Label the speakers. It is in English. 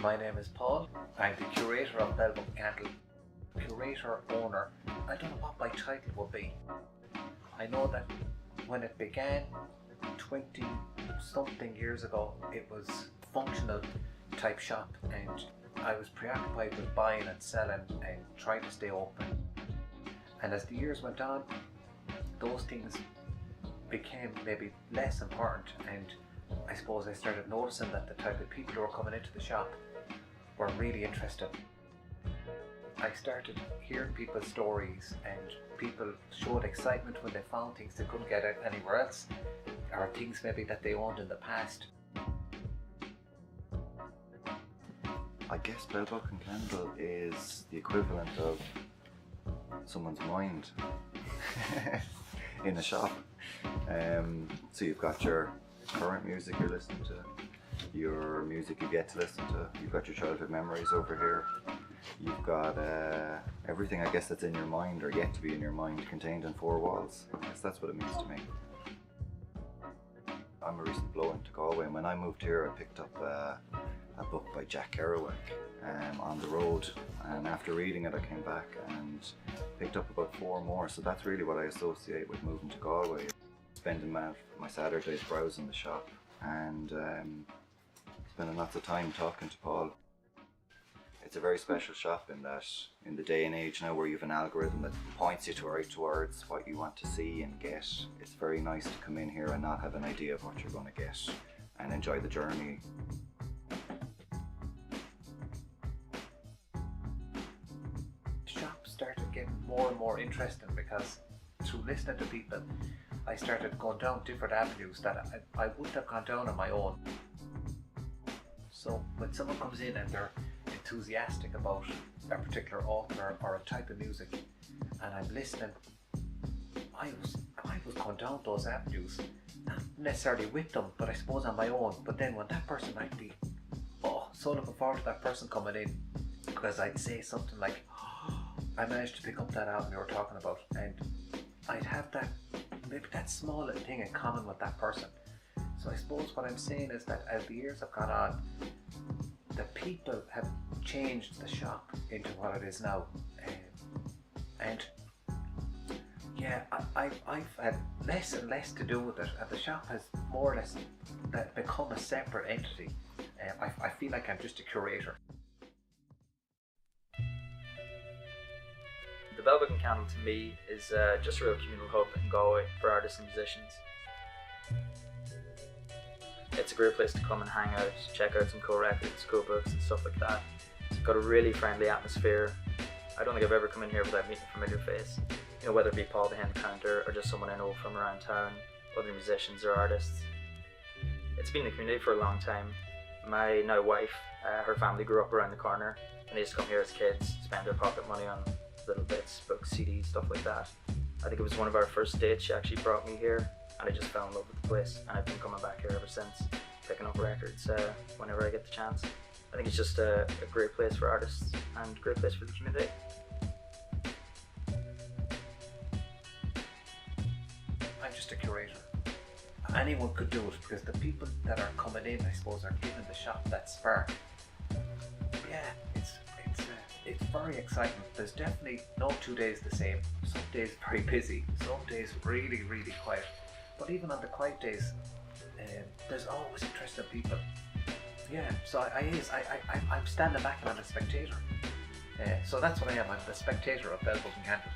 Speaker 1: My name is Paul. I'm the curator of Bellbook and Candle. Curator, owner, I don't know what my title would be. I know that when it began 20 something years ago, it was a functional type shop, and I was preoccupied with buying and selling and trying to stay open. And as the years went on, those things became maybe less important, and I suppose I started noticing that the type of people who were coming into the shop were really interested. I started hearing people's stories, and people showed excitement when they found things they couldn't get anywhere else, or things maybe that they owned in the past.
Speaker 2: I guess Bellbook and Candle is the equivalent of someone's mind in a shop. So you've got your current music you're listening to, your music you get to listen to, you've got your childhood memories over here, you've got everything I guess that's in your mind or yet to be in your mind contained in four walls. I guess that's what it means to me. I'm a recent blow into Galway, and when I moved here I picked up a book by Jack Kerouac on the road, and after reading it I came back and picked up about 4 more, so that's really what I associate with moving to Galway. Spending my Saturdays browsing the shop and spending lots of time talking to Paul. It's a very special shop in that in the day and age now where you have an algorithm that points you towards what you want to see and get, it's very nice to come in here and not have an idea of what you're going to get and enjoy the journey.
Speaker 1: The shop started getting more and more interesting because through listening to people I started going down different avenues that I wouldn't have gone down on my own. So when someone comes in and they're enthusiastic about a particular author or a type of music, and I'm listening, I was going down those avenues, not necessarily with them, but I suppose on my own. But then when that person might be, so looking forward to that person coming in, because I'd say something like, I managed to pick up that album you were talking about, and I'd have that, maybe that small little thing in common with that person. So I suppose what I'm saying is that as the years have gone on, the people have changed the shop into what it is now. And yeah, I've had less and less to do with it, and the shop has more or less become a separate entity. I feel like I'm just a curator.
Speaker 3: The Bellbook and Candle to me is just a real communal hub in Galway for artists and musicians. It's a great place to come and hang out, check out some cool records, cool books and stuff like that. It's got a really friendly atmosphere. I don't think I've ever come in here without meeting a familiar face. You know, whether it be Paul behind the counter or just someone I know from around town, other musicians or artists. It's been in the community for a long time. My now wife, her family grew up around the corner, and they used to come here as kids, spend their pocket money on little bits, books, CDs, stuff like that. I think it was one of our first dates she actually brought me here, and I just fell in love with the place, and I've been coming back here ever since, picking up records whenever I get the chance. I think it's just a great place for artists and a great place for the community.
Speaker 1: I'm just a curator. Anyone could do it, because the people that are coming in, I suppose, are giving the shop that spark. Yeah, it's very exciting. There's definitely no 2 days the same. Some days very busy, some days really, really quiet. But even on the quiet days, there's always interesting people. Yeah, so I'm standing back and I'm a spectator. So that's what I am. I'm the spectator of Bellbook and Candle.